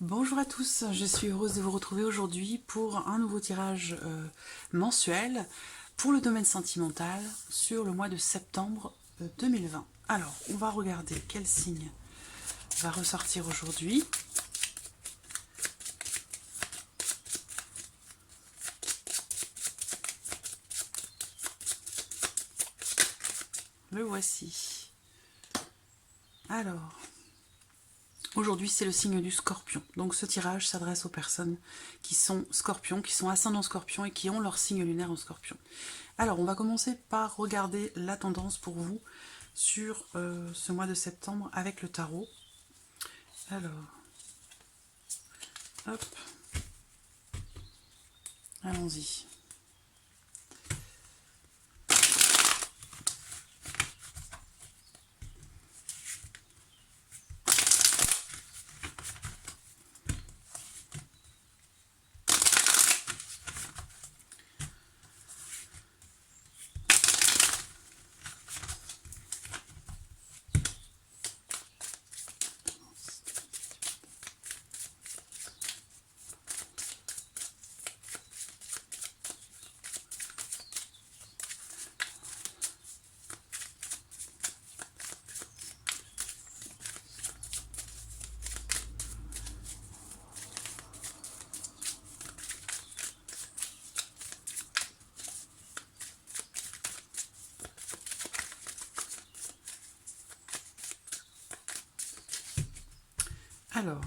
Bonjour à tous, je suis heureuse de vous retrouver aujourd'hui pour un nouveau tirage mensuel pour le domaine sentimental sur le mois de septembre 2020. Alors, on va regarder quel signe va ressortir aujourd'hui. Le voici. Alors, aujourd'hui, c'est le signe du scorpion. Donc ce tirage s'adresse aux personnes qui sont scorpions, qui sont ascendants scorpions et qui ont leur signe lunaire en scorpion. Alors, on va commencer par regarder la tendance pour vous sur ce mois de septembre avec le tarot. Alors, hop, allons-y. Alors,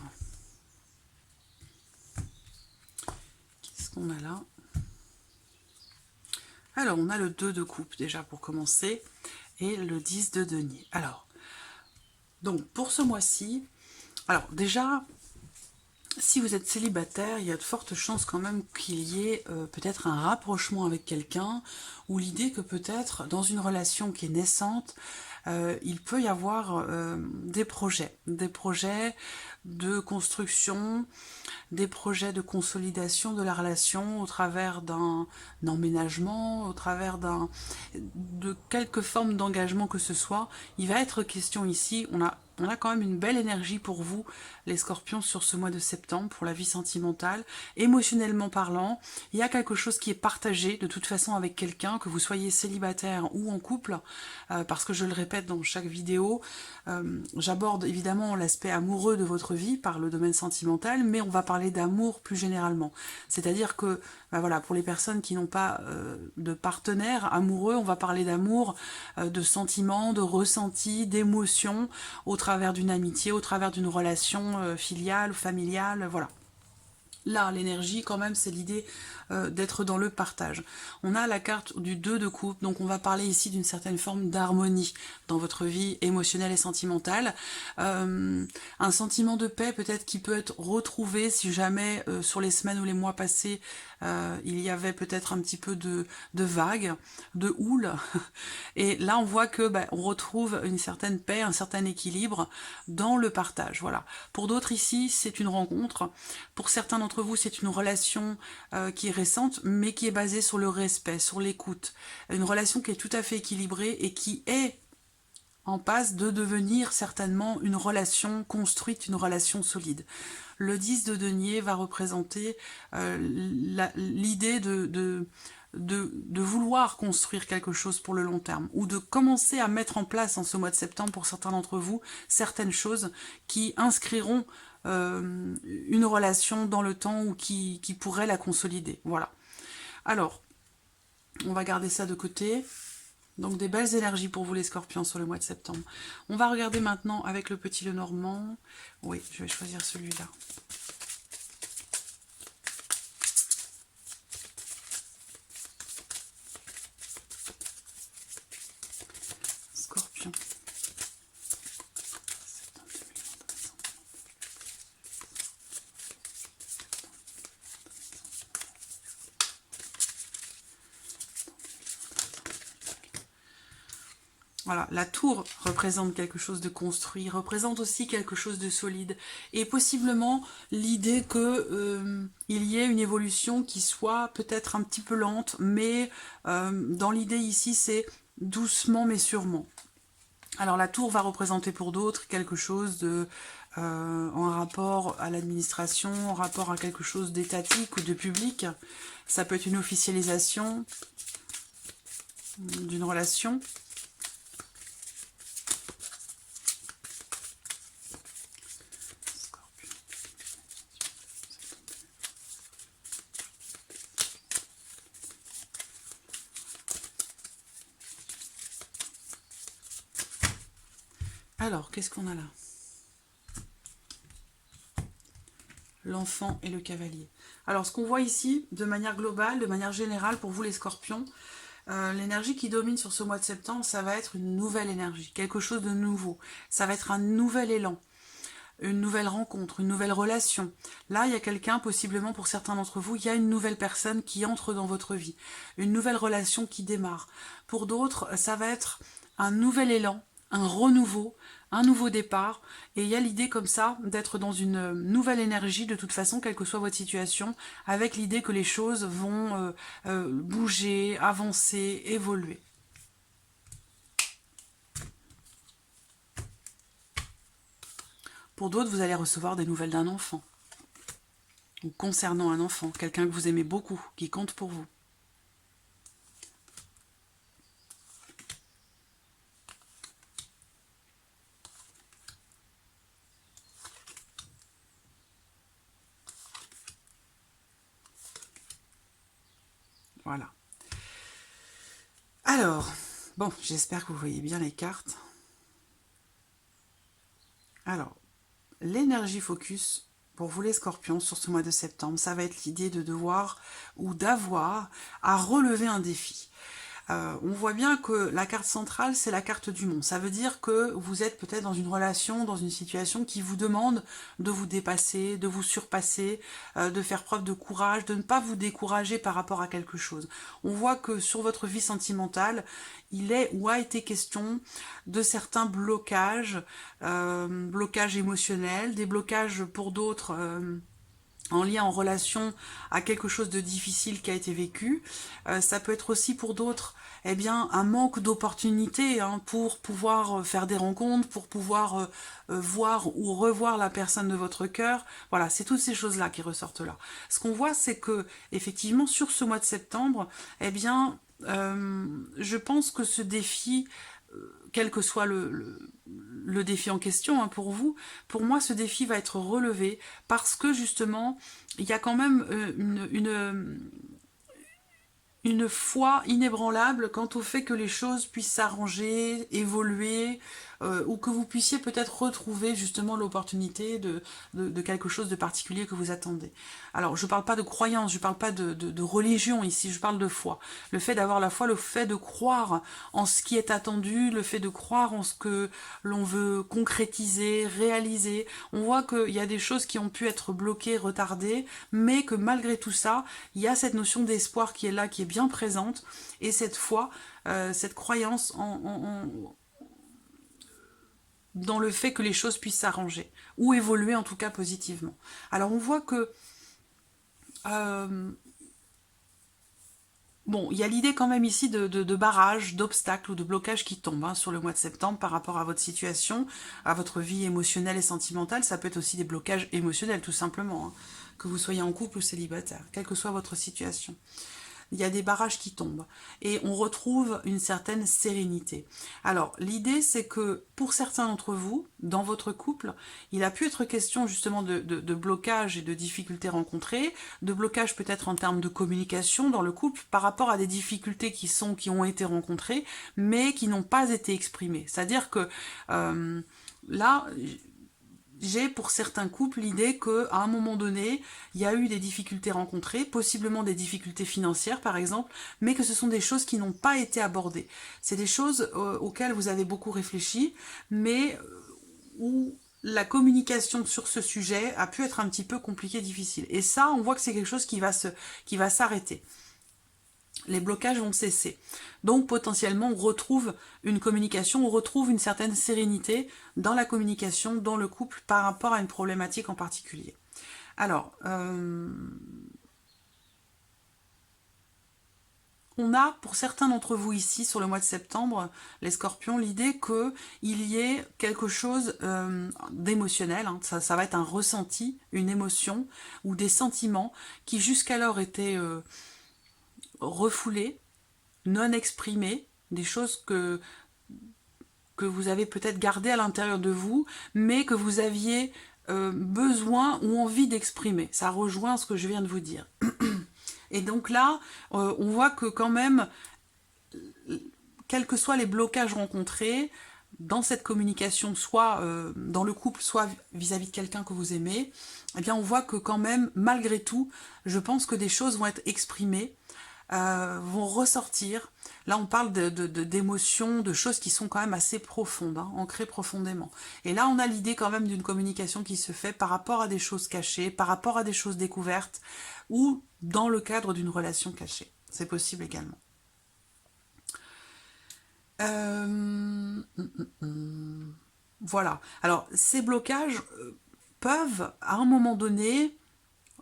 qu'est-ce qu'on a là? Alors, on a le 2 de coupe déjà pour commencer et le 10 de denier. Alors, donc pour ce mois-ci, alors déjà, si vous êtes célibataire, il y a de fortes chances quand même qu'il y ait peut-être un rapprochement avec quelqu'un, ou l'idée que peut-être dans une relation qui est naissante, il peut y avoir des projets de construction, des projets de consolidation de la relation au travers d'un emménagement, au travers de quelque forme d'engagement que ce soit. Il va être question ici, on a quand même une belle énergie pour vous, les scorpions, sur ce mois de septembre, pour la vie sentimentale. Émotionnellement parlant, il y a quelque chose qui est partagé de toute façon avec quelqu'un, que vous soyez célibataire ou en couple, parce que je le répète dans chaque vidéo, j'aborde évidemment l'aspect amoureux de votre vie par le domaine sentimental, mais on va parler d'amour plus généralement. C'est-à-dire que, ben voilà, pour les personnes qui n'ont pas de partenaire amoureux, on va parler d'amour, de sentiments, de ressentis, d'émotions, au travers d'une amitié, au travers d'une relation filiale, familiale, voilà. Là, l'énergie, quand même, c'est l'idée d'être dans le partage. On a la carte du 2 de coupe, donc on va parler ici d'une certaine forme d'harmonie dans votre vie émotionnelle et sentimentale. Un sentiment de paix peut-être qui peut être retrouvé si jamais sur les semaines ou les mois passés, il y avait peut-être un petit peu de vagues, de houle. Et là, on voit que on retrouve une certaine paix, un certain équilibre dans le partage. Voilà. Pour d'autres ici, c'est une rencontre. Pour certains d'entre vous, c'est une relation qui est récente, mais qui est basée sur le respect, sur l'écoute. Une relation qui est tout à fait équilibrée et qui est en passe de devenir certainement une relation construite, une relation solide. Le 10 de denier va représenter l'idée de vouloir construire quelque chose pour le long terme, ou de commencer à mettre en place en ce mois de septembre, pour certains d'entre vous, certaines choses qui inscriront une relation dans le temps ou qui pourrait la consolider. Voilà. Alors, on va garder ça de côté. Donc des belles énergies pour vous les scorpions sur le mois de septembre. On va regarder maintenant avec le petit Lenormand. Oui, je vais choisir celui-là. Scorpion. Voilà, la tour représente quelque chose de construit, représente aussi quelque chose de solide, et possiblement l'idée que il y ait une évolution qui soit peut-être un petit peu lente, mais dans l'idée ici c'est doucement mais sûrement. Alors la tour va représenter pour d'autres quelque chose de en rapport à l'administration, en rapport à quelque chose d'étatique ou de public. Ça peut être une officialisation d'une relation. Alors, qu'est-ce qu'on a là? L'enfant et le cavalier. Alors, ce qu'on voit ici, de manière globale, de manière générale, pour vous les scorpions, l'énergie qui domine sur ce mois de septembre, ça va être une nouvelle énergie, quelque chose de nouveau. Ça va être un nouvel élan, une nouvelle rencontre, une nouvelle relation. Là, il y a quelqu'un, possiblement pour certains d'entre vous, il y a une nouvelle personne qui entre dans votre vie, une nouvelle relation qui démarre. Pour d'autres, ça va être un nouvel élan, un renouveau, un nouveau départ, et il y a l'idée comme ça d'être dans une nouvelle énergie de toute façon, quelle que soit votre situation, avec l'idée que les choses vont bouger, avancer, évoluer. Pour d'autres, vous allez recevoir des nouvelles d'un enfant, ou concernant un enfant, quelqu'un que vous aimez beaucoup, qui compte pour vous. Voilà. Alors, bon, j'espère que vous voyez bien les cartes. Alors, l'énergie focus, pour vous les scorpions, sur ce mois de septembre, ça va être l'idée de devoir ou d'avoir à relever un défi. On voit bien que la carte centrale, c'est la carte du monde. Ça veut dire que vous êtes peut-être dans une relation, dans une situation qui vous demande de vous dépasser, de vous surpasser, de faire preuve de courage, de ne pas vous décourager par rapport à quelque chose. On voit que sur votre vie sentimentale, il est ou a été question de certains blocages, blocages émotionnels, des blocages pour d'autres... en lien, en relation à quelque chose de difficile qui a été vécu. Ça peut être aussi pour d'autres eh bien, un manque d'opportunités pour pouvoir faire des rencontres, pour pouvoir voir ou revoir la personne de votre cœur. Voilà, c'est toutes ces choses-là qui ressortent là. Ce qu'on voit, c'est que effectivement, sur ce mois de septembre, eh bien, je pense que ce défi, quel que soit le défi en question pour vous, pour moi ce défi va être relevé parce que justement il y a quand même une foi inébranlable quant au fait que les choses puissent s'arranger, évoluer, ou que vous puissiez peut-être retrouver justement l'opportunité de quelque chose de particulier que vous attendez. Alors, je ne parle pas de croyance, je ne parle pas de religion ici, je parle de foi. Le fait d'avoir la foi, le fait de croire en ce qui est attendu, le fait de croire en ce que l'on veut concrétiser, réaliser. On voit qu'il y a des choses qui ont pu être bloquées, retardées, mais que malgré tout ça, il y a cette notion d'espoir qui est là, qui est bien présente, et cette foi, cette croyance dans le fait que les choses puissent s'arranger, ou évoluer en tout cas positivement. Alors on voit que bon, il y a l'idée quand même ici de barrages, d'obstacles ou de blocages qui tombent sur le mois de septembre par rapport à votre situation, à votre vie émotionnelle et sentimentale. Ça peut être aussi des blocages émotionnels tout simplement, que vous soyez en couple ou célibataire, quelle que soit votre situation. Il y a des barrages qui tombent et on retrouve une certaine sérénité. Alors, l'idée, c'est que pour certains d'entre vous, dans votre couple, il a pu être question justement de blocage et de difficultés rencontrées, de blocage peut-être en termes de communication dans le couple par rapport à des difficultés qui ont été rencontrées, mais qui n'ont pas été exprimées. C'est-à-dire que là... J'ai pour certains couples l'idée qu'à un moment donné, il y a eu des difficultés rencontrées, possiblement des difficultés financières par exemple, mais que ce sont des choses qui n'ont pas été abordées. C'est des choses auxquelles vous avez beaucoup réfléchi, mais où la communication sur ce sujet a pu être un petit peu compliquée, difficile. Et ça, on voit que c'est quelque chose qui va s'arrêter. Les blocages vont cesser. Donc potentiellement on retrouve une communication, on retrouve une certaine sérénité dans la communication, dans le couple par rapport à une problématique en particulier. Alors, on a, pour certains d'entre vous ici, sur le mois de septembre, les scorpions, l'idée qu'il y ait quelque chose d'émotionnel, hein. Ça va être un ressenti, une émotion, ou des sentiments qui jusqu'alors étaient refoulés, non exprimés, des choses que vous avez peut-être gardées à l'intérieur de vous, mais que vous aviez besoin ou envie d'exprimer. Ça rejoint ce que je viens de vous dire. Et donc là, on voit que quand même, quels que soient les blocages rencontrés dans cette communication, soit dans le couple, soit vis-à-vis de quelqu'un que vous aimez, eh bien on voit que quand même, malgré tout, je pense que des choses vont être exprimées, vont ressortir. Là, on parle d'émotions, de choses qui sont quand même assez profondes, hein, ancrées profondément. Et là, on a l'idée quand même d'une communication qui se fait par rapport à des choses cachées, par rapport à des choses découvertes, ou dans le cadre d'une relation cachée. C'est possible également. Voilà. Alors, ces blocages peuvent, à un moment donné,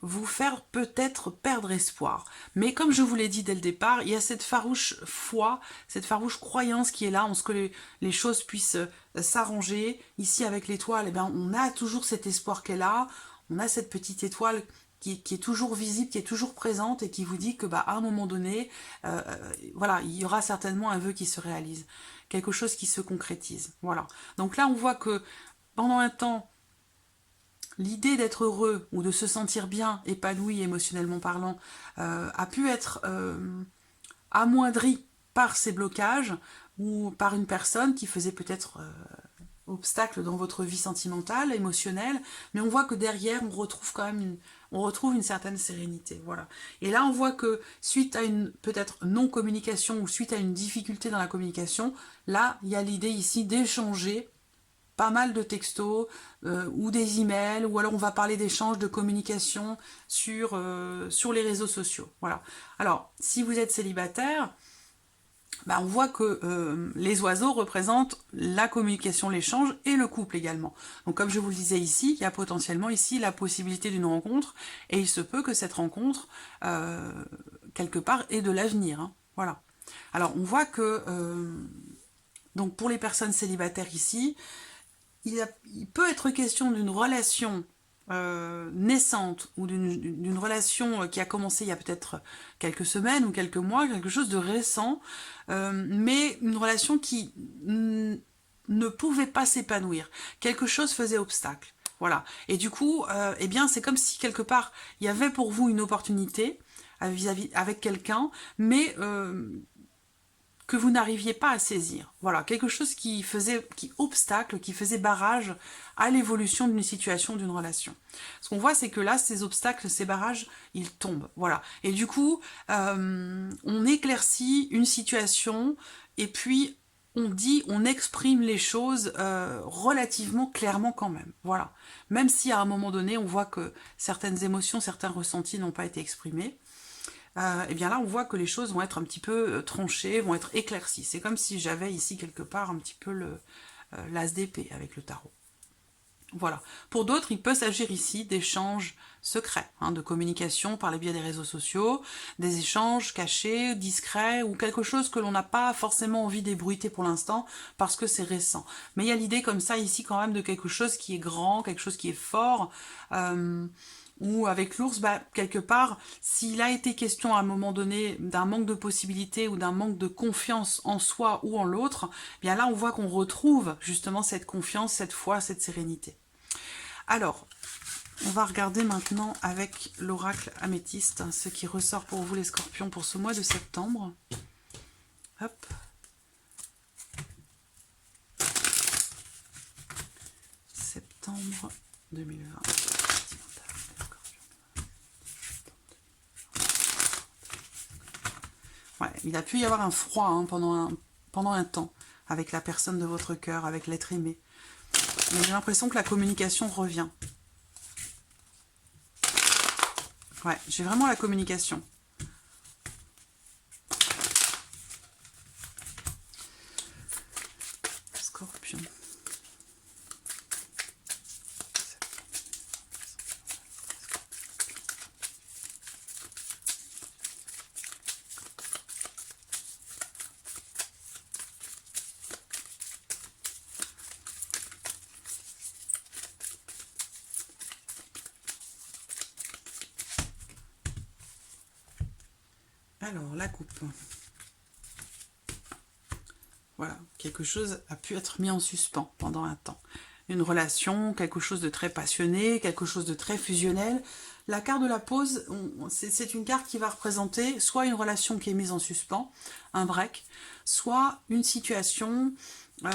vous faire peut-être perdre espoir. Mais comme je vous l'ai dit dès le départ, il y a cette farouche foi, cette farouche croyance qui est là en ce que les choses puissent s'arranger. Ici, avec l'étoile, eh bien, on a toujours cet espoir qu'elle a. On a cette petite étoile qui est toujours visible, qui est toujours présente et qui vous dit que, à un moment donné, voilà, il y aura certainement un vœu qui se réalise. Quelque chose qui se concrétise. Voilà. Donc là, on voit que pendant un temps, l'idée d'être heureux ou de se sentir bien, épanoui émotionnellement parlant, a pu être amoindrie par ces blocages ou par une personne qui faisait peut-être obstacle dans votre vie sentimentale, émotionnelle, mais on voit que derrière, on retrouve quand même une certaine sérénité. Voilà. Et là, on voit que suite à une peut-être non-communication ou suite à une difficulté dans la communication, là, il y a l'idée ici d'échanger pas mal de textos ou des emails, ou alors on va parler d'échanges, de communication sur les réseaux sociaux. Voilà. Alors, si vous êtes célibataire, on voit que les oiseaux représentent la communication, l'échange et le couple également. Donc comme je vous le disais ici, il y a potentiellement ici la possibilité d'une rencontre, et il se peut que cette rencontre, quelque part, ait de l'avenir. Hein. Voilà. Alors on voit que, donc pour les personnes célibataires ici, il peut être question d'une relation naissante ou d'une relation qui a commencé il y a peut-être quelques semaines ou quelques mois, quelque chose de récent, mais une relation qui ne pouvait pas s'épanouir. Quelque chose faisait obstacle. Voilà. Et du coup, eh bien, c'est comme si quelque part, il y avait pour vous une opportunité vis-à-vis avec quelqu'un, mais que vous n'arriviez pas à saisir. Voilà, quelque chose qui obstacle, qui faisait barrage à l'évolution d'une situation, d'une relation. Ce qu'on voit, c'est que là, ces obstacles, ces barrages, ils tombent. Voilà. Et du coup, on éclaircit une situation et puis on exprime les choses relativement clairement quand même. Voilà. Même si à un moment donné, on voit que certaines émotions, certains ressentis n'ont pas été exprimés, et bien là on voit que les choses vont être un petit peu tranchées, vont être éclaircies. C'est comme si j'avais ici quelque part un petit peu l'as d'épée avec le tarot. Voilà. Pour d'autres, il peut s'agir ici d'échanges secrets, hein, de communication par les biais des réseaux sociaux, des échanges cachés, discrets, ou quelque chose que l'on n'a pas forcément envie d'ébruiter pour l'instant, parce que c'est récent. Mais il y a l'idée comme ça ici quand même de quelque chose qui est grand, quelque chose qui est fort, ou avec l'ours, quelque part, s'il a été question à un moment donné d'un manque de possibilités ou d'un manque de confiance en soi ou en l'autre, bien là on voit qu'on retrouve justement cette confiance, cette foi, cette sérénité. Alors, on va regarder maintenant avec l'oracle améthyste, ce qui ressort pour vous les scorpions pour ce mois de septembre. Hop. Septembre 2020. Ouais, il a pu y avoir un froid hein, pendant un temps avec la personne de votre cœur, avec l'être aimé. Mais j'ai l'impression que la communication revient. Ouais, j'ai vraiment la communication. Scorpion. Alors, la coupe. Voilà, quelque chose a pu être mis en suspens pendant un temps. Une relation, quelque chose de très passionné, quelque chose de très fusionnel. La carte de la pause, c'est une carte qui va représenter soit une relation qui est mise en suspens, un break, soit une situation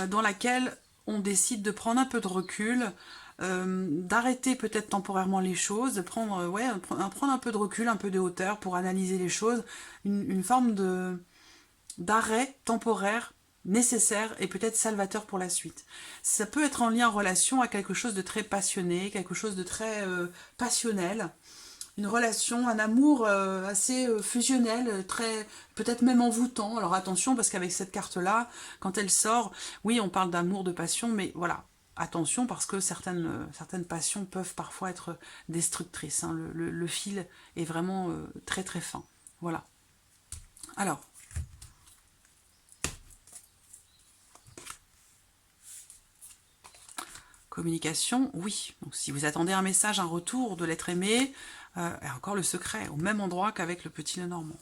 dans laquelle on décide de prendre un peu de recul, d'arrêter peut-être temporairement les choses, de prendre, prendre un peu de recul, un peu de hauteur pour analyser les choses, une forme d'arrêt temporaire nécessaire et peut-être salvateur pour la suite. Ça peut être en lien, en relation à quelque chose de très passionné, quelque chose de très passionnel, une relation, un amour assez fusionnel, très peut-être même envoûtant. Alors attention, parce qu'avec cette carte-là, quand elle sort, oui, on parle d'amour, de passion, mais voilà, attention, parce que certaines passions peuvent parfois être destructrices. Hein. Le fil est vraiment très très fin. Voilà. Alors, communication, oui. Donc, si vous attendez un message, un retour de l'être aimé, et encore le secret, au même endroit qu'avec le petit Lenormand.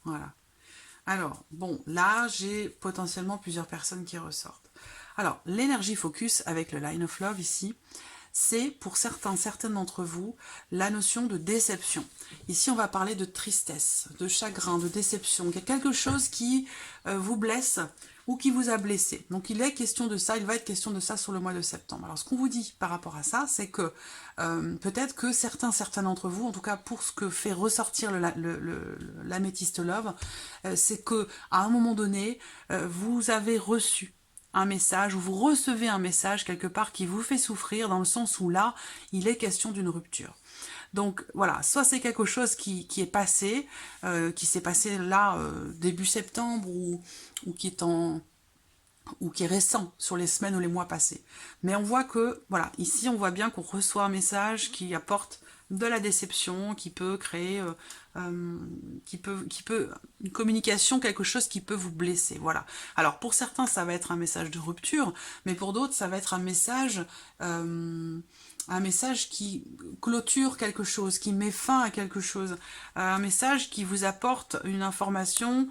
Voilà. Alors, bon, là, j'ai potentiellement plusieurs personnes qui ressortent. Alors, l'énergie focus avec le Line of Love ici, c'est pour certaines d'entre vous, la notion de déception. Ici, on va parler de tristesse, de chagrin, de déception. Il y a quelque chose qui vous blesse ou qui vous a blessé. Donc, il est question de ça, il va être question de ça sur le mois de septembre. Alors, ce qu'on vous dit par rapport à ça, c'est que peut-être que certains d'entre vous, en tout cas pour ce que fait ressortir l'améthyste love, c'est que à un moment donné, vous avez reçu un message, ou vous recevez un message quelque part qui vous fait souffrir, dans le sens où là, il est question d'une rupture. Donc voilà, soit c'est quelque chose qui est passé, qui s'est passé là début septembre, ou qui est ou qui est récent sur les semaines ou les mois passés. Mais on voit que, voilà, ici on voit bien qu'on reçoit un message qui apporte de la déception, qui peut créer, une communication, quelque chose qui peut vous blesser, voilà. Alors pour certains ça va être un message de rupture, mais pour d'autres ça va être un message qui clôture quelque chose, qui met fin à quelque chose, un message qui vous apporte une information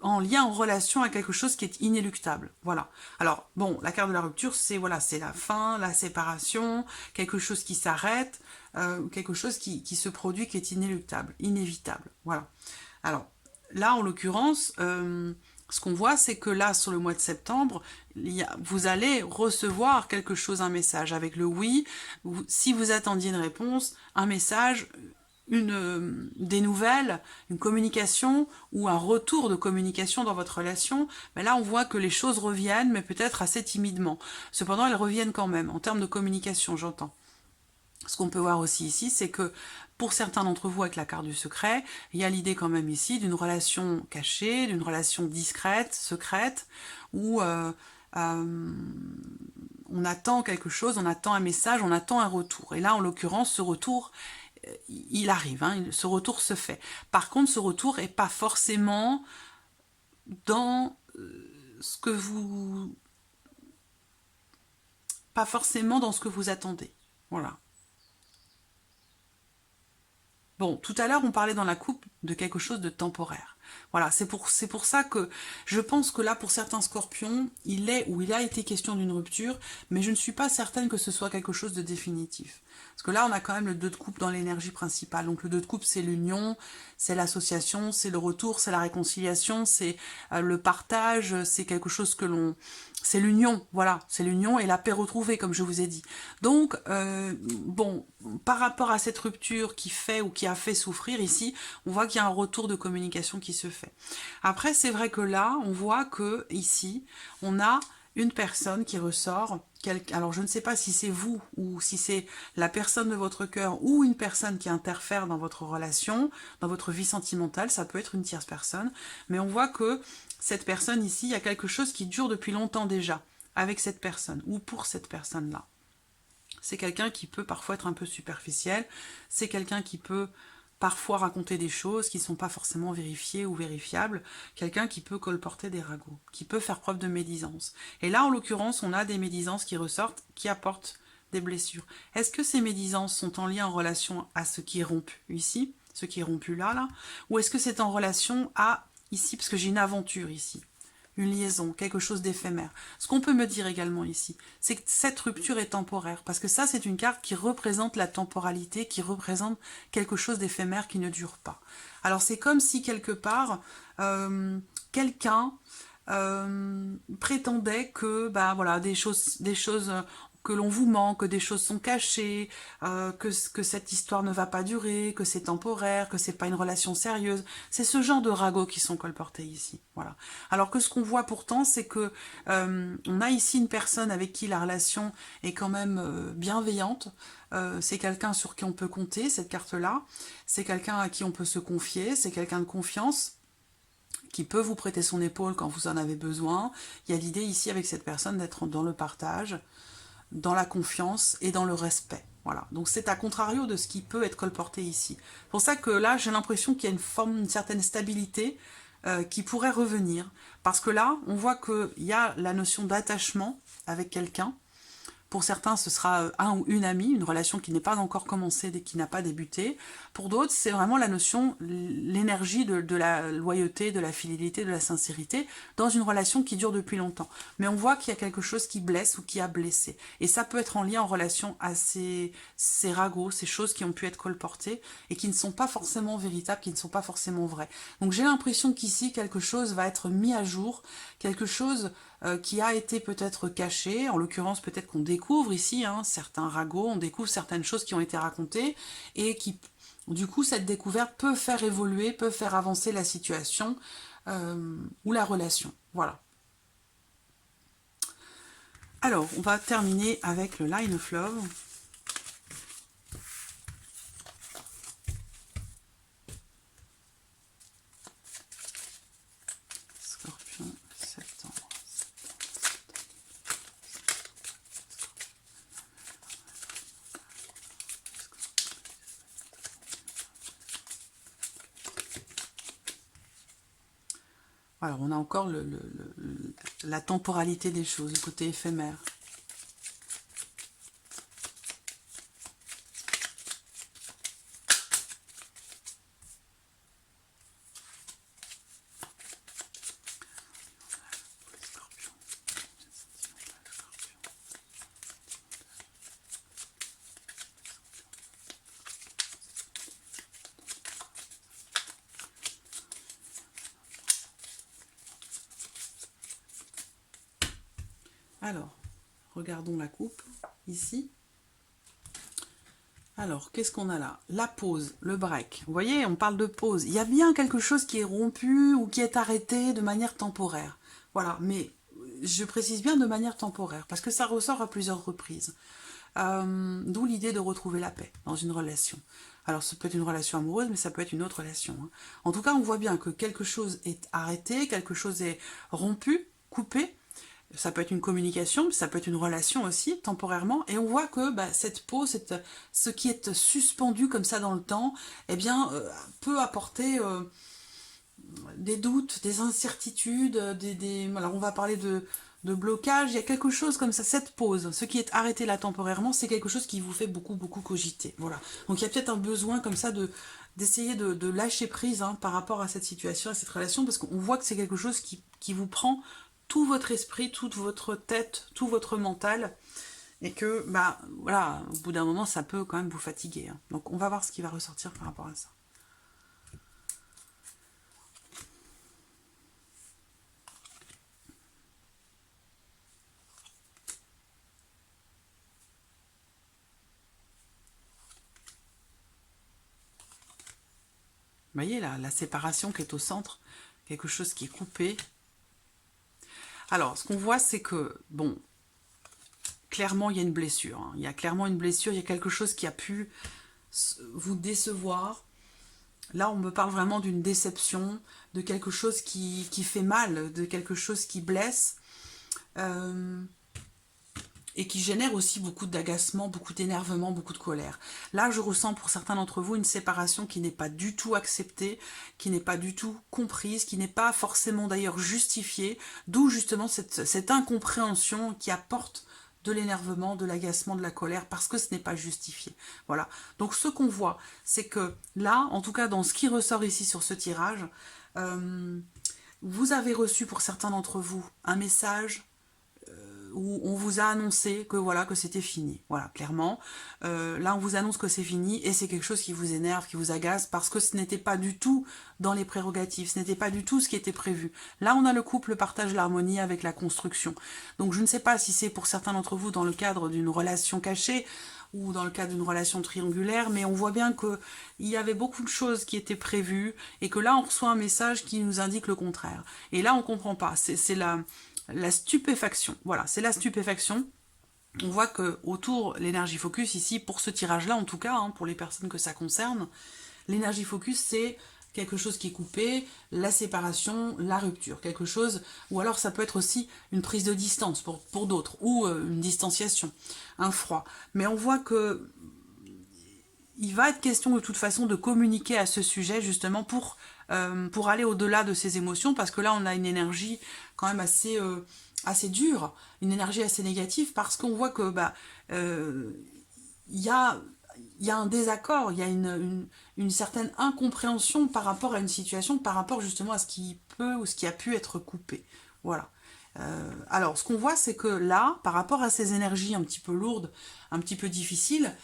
en lien, en relation à quelque chose qui est inéluctable. Voilà. Alors, bon, la carte de la rupture, c'est voilà, c'est la fin, la séparation, quelque chose qui s'arrête, quelque chose qui se produit, qui est inéluctable, inévitable. Voilà. Alors, là, en l'occurrence, ce qu'on voit, c'est que là, sur le mois de septembre, vous allez recevoir quelque chose, un message. Avec le oui, si vous attendiez une réponse, un message, des nouvelles, une communication ou un retour de communication dans votre relation, mais là on voit que les choses reviennent, mais peut-être assez timidement. Cependant, elles reviennent quand même, en termes de communication, j'entends. Ce qu'on peut voir aussi ici, c'est que pour certains d'entre vous, avec la carte du secret, il y a l'idée quand même ici d'une relation cachée, d'une relation discrète, secrète, où on attend quelque chose, on attend un message, on attend un retour. Et là, en l'occurrence, ce retour, il arrive, hein, ce retour se fait. Par contre, ce retour n'est pas forcément dans ce que vous... pas forcément dans ce que vous attendez. Voilà. Bon, tout à l'heure, on parlait dans la coupe de quelque chose de temporaire. Voilà, c'est pour ça que je pense que là, pour certains scorpions, il a été question d'une rupture, mais je ne suis pas certaine que ce soit quelque chose de définitif. Parce que là, on a quand même le 2 de coupe dans l'énergie principale. Donc le 2 de coupe, c'est l'union, c'est l'association, c'est le retour, c'est la réconciliation, c'est le partage, c'est quelque chose que l'on... C'est l'union, voilà, c'est l'union et la paix retrouvée, comme je vous ai dit. Donc, bon, par rapport à cette rupture qui fait ou qui a fait souffrir ici, on voit qu'il y a un retour de communication qui se fait. Après, c'est vrai que là, on voit que ici, on a une personne qui ressort. Alors, je ne sais pas si c'est vous ou si c'est la personne de votre cœur ou une personne qui interfère dans votre relation, dans votre vie sentimentale. Ça peut être une tierce personne. Mais on voit que cette personne ici, il y a quelque chose qui dure depuis longtemps déjà avec cette personne ou pour cette personne-là. C'est quelqu'un qui peut parfois être un peu superficiel. C'est quelqu'un qui peut parfois raconter des choses qui ne sont pas forcément vérifiées ou vérifiables, quelqu'un qui peut colporter des ragots, qui peut faire preuve de médisance. Et là, en l'occurrence, on a des médisances qui ressortent, qui apportent des blessures. Est-ce que ces médisances sont en lien, en relation à ce qui est rompu ici, ce qui est rompu là, ou est-ce que c'est en relation à ici, parce que j'ai une aventure ici, une liaison, quelque chose d'éphémère. Ce qu'on peut me dire également ici, c'est que cette rupture est temporaire, parce que ça, c'est une carte qui représente la temporalité, qui représente quelque chose d'éphémère qui ne dure pas. Alors, c'est comme si, quelque part, quelqu'un prétendait que bah, voilà, des choses que l'on vous ment, que des choses sont cachées, que cette histoire ne va pas durer, que c'est temporaire, que c'est pas une relation sérieuse. C'est ce genre de ragots qui sont colportés ici. Voilà. Alors que ce qu'on voit pourtant, c'est que on a ici une personne avec qui la relation est quand même bienveillante. C'est quelqu'un sur qui on peut compter, cette carte-là. C'est quelqu'un à qui on peut se confier, c'est quelqu'un de confiance qui peut vous prêter son épaule quand vous en avez besoin. Il y a l'idée ici avec cette personne d'être dans le partage, dans la confiance et dans le respect. Voilà. Donc c'est à contrario de ce qui peut être colporté ici. C'est pour ça que là, j'ai l'impression qu'il y a une certaine stabilité qui pourrait revenir. Parce que là, on voit qu'il y a la notion d'attachement avec quelqu'un. Pour certains, ce sera un ou une amie, une relation qui n'est pas encore commencée, qui n'a pas débuté. Pour d'autres, c'est vraiment la notion, l'énergie de la loyauté, de la fidélité, de la sincérité, dans une relation qui dure depuis longtemps. Mais on voit qu'il y a quelque chose qui blesse ou qui a blessé. Et ça peut être en lien, en relation à ces ragots, ces choses qui ont pu être colportées et qui ne sont pas forcément véritables, qui ne sont pas forcément vraies. Donc j'ai l'impression qu'ici, quelque chose va être mis à jour, quelque chose qui a été peut-être caché, en l'occurrence peut-être qu'on découvre ici certains ragots, on découvre certaines choses qui ont été racontées et qui, du coup, cette découverte peut faire évoluer, peut faire avancer la situation ou la relation. Voilà. Alors, on va terminer avec le Line of Love. Scorpion, septembre. Alors, on a encore la temporalité des choses, le côté éphémère. Alors, regardons la coupe, ici. Alors, qu'est-ce qu'on a là? La pause, le break. Vous voyez, on parle de pause. Il y a bien quelque chose qui est rompu ou qui est arrêté de manière temporaire. Voilà, mais je précise bien de manière temporaire, parce que ça ressort à plusieurs reprises. D'où l'idée de retrouver la paix dans une relation. Alors, ça peut être une relation amoureuse, mais ça peut être une autre relation. En tout cas, on voit bien que quelque chose est arrêté, quelque chose est rompu, coupé. Ça peut être une communication, mais ça peut être une relation aussi, temporairement. Et on voit que cette pause, ce qui est suspendu comme ça dans le temps, eh bien, peut apporter des doutes, des incertitudes, alors on va parler de blocage. Il y a quelque chose comme ça, cette pause, ce qui est arrêté là temporairement, c'est quelque chose qui vous fait beaucoup, beaucoup cogiter. Voilà. Donc il y a peut-être un besoin comme ça d'essayer de lâcher prise par rapport à cette situation, à cette relation, parce qu'on voit que c'est quelque chose qui vous prend tout votre esprit, toute votre tête, tout votre mental, et que, voilà, au bout d'un moment, ça peut quand même vous fatiguer. Donc, on va voir ce qui va ressortir par rapport à ça. Vous voyez, la séparation qui est au centre, quelque chose qui est coupé. Alors, ce qu'on voit, c'est que, bon, clairement, il y a une blessure. Il y a clairement une blessure, il y a quelque chose qui a pu vous décevoir. Là, on me parle vraiment d'une déception, de quelque chose qui fait mal, de quelque chose qui blesse. et qui génère aussi beaucoup d'agacement, beaucoup d'énervement, beaucoup de colère. Là, je ressens pour certains d'entre vous une séparation qui n'est pas du tout acceptée, qui n'est pas du tout comprise, qui n'est pas forcément d'ailleurs justifiée, d'où justement cette incompréhension qui apporte de l'énervement, de l'agacement, de la colère, parce que ce n'est pas justifié. Voilà. Donc ce qu'on voit, c'est que là, en tout cas dans ce qui ressort ici sur ce tirage, vous avez reçu pour certains d'entre vous un message où on vous a annoncé que voilà, que c'était fini. Voilà, clairement. Là, on vous annonce que c'est fini et c'est quelque chose qui vous énerve, qui vous agace parce que ce n'était pas du tout dans les prérogatives, ce n'était pas du tout ce qui était prévu. Là, on a le couple partage l'harmonie avec la construction. Donc, je ne sais pas si c'est pour certains d'entre vous dans le cadre d'une relation cachée ou dans le cadre d'une relation triangulaire, mais on voit bien qu'il y avait beaucoup de choses qui étaient prévues et que là, on reçoit un message qui nous indique le contraire. Et là, on ne comprend pas. C'est la stupéfaction. Voilà, c'est la stupéfaction. On voit que autour l'énergie focus ici, pour ce tirage-là en tout cas, hein, pour les personnes que ça concerne, l'énergie focus c'est quelque chose qui est coupé, la séparation, la rupture, quelque chose, ou alors ça peut être aussi une prise de distance pour d'autres, ou une distanciation, un froid. Mais on voit que il va être question de toute façon de communiquer à ce sujet justement pour aller au-delà de ces émotions, parce que là on a une énergie quand même assez dure, une énergie assez négative, parce qu'on voit que y a un désaccord, il y a une certaine incompréhension par rapport à une situation, par rapport justement à ce qui peut ou ce qui a pu être coupé. Voilà. Alors, ce qu'on voit, c'est que là, par rapport à ces énergies un petit peu lourdes, un petit peu difficiles,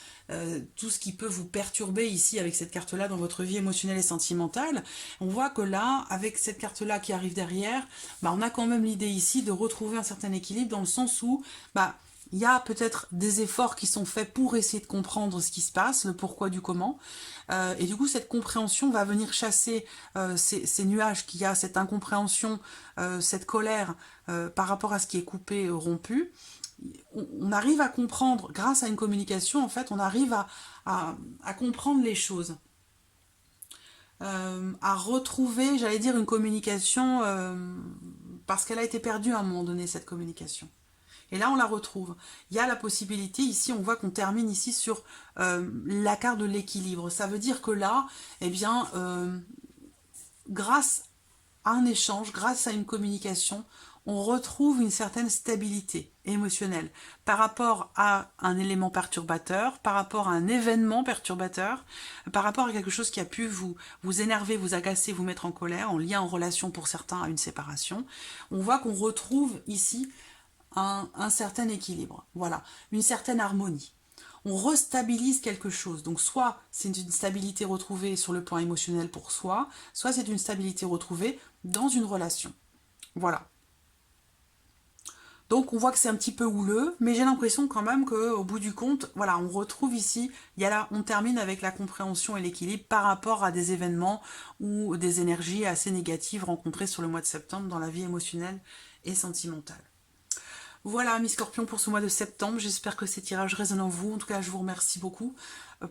tout ce qui peut vous perturber ici avec cette carte-là dans votre vie émotionnelle et sentimentale, on voit que là, avec cette carte-là qui arrive derrière, on a quand même l'idée ici de retrouver un certain équilibre dans le sens où il y a peut-être des efforts qui sont faits pour essayer de comprendre ce qui se passe, le pourquoi du comment. Et du coup, cette compréhension va venir chasser ces nuages qu'il y a, cette incompréhension, cette colère par rapport à ce qui est coupé, rompu. On arrive à comprendre, grâce à une communication, en fait, on arrive à comprendre les choses. À retrouver, j'allais dire, une communication, parce qu'elle a été perdue à un moment donné, cette communication. Et là, on la retrouve. Il y a la possibilité, ici, on voit qu'on termine ici sur la carte de l'équilibre. Ça veut dire que là, eh bien, grâce à un échange, grâce à une communication, on retrouve une certaine stabilité émotionnelle par rapport à un élément perturbateur, par rapport à un événement perturbateur, par rapport à quelque chose qui a pu vous énerver, vous agacer, vous mettre en colère, en lien, en relation pour certains à une séparation. On voit qu'on retrouve ici un certain équilibre, voilà, une certaine harmonie. On restabilise quelque chose, donc soit c'est une stabilité retrouvée sur le plan émotionnel pour soi, soit c'est une stabilité retrouvée dans une relation. Voilà. Donc on voit que c'est un petit peu houleux, mais j'ai l'impression quand même qu'au bout du compte, voilà, on retrouve ici, on termine avec la compréhension et l'équilibre par rapport à des événements ou des énergies assez négatives rencontrées sur le mois de septembre dans la vie émotionnelle et sentimentale. Voilà, mes scorpions, pour ce mois de septembre. J'espère que ces tirages résonnent en vous. En tout cas, je vous remercie beaucoup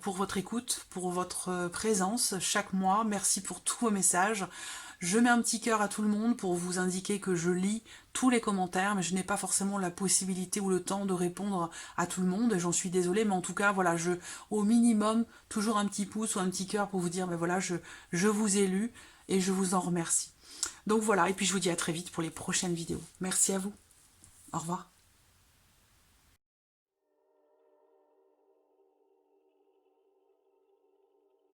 pour votre écoute, pour votre présence chaque mois. Merci pour tous vos messages. Je mets un petit cœur à tout le monde pour vous indiquer que je lis tous les commentaires, mais je n'ai pas forcément la possibilité ou le temps de répondre à tout le monde. J'en suis désolée, mais en tout cas, voilà, au minimum, toujours un petit pouce ou un petit cœur pour vous dire, voilà, je vous ai lu et je vous en remercie. Donc voilà, et puis je vous dis à très vite pour les prochaines vidéos. Merci à vous. Au revoir.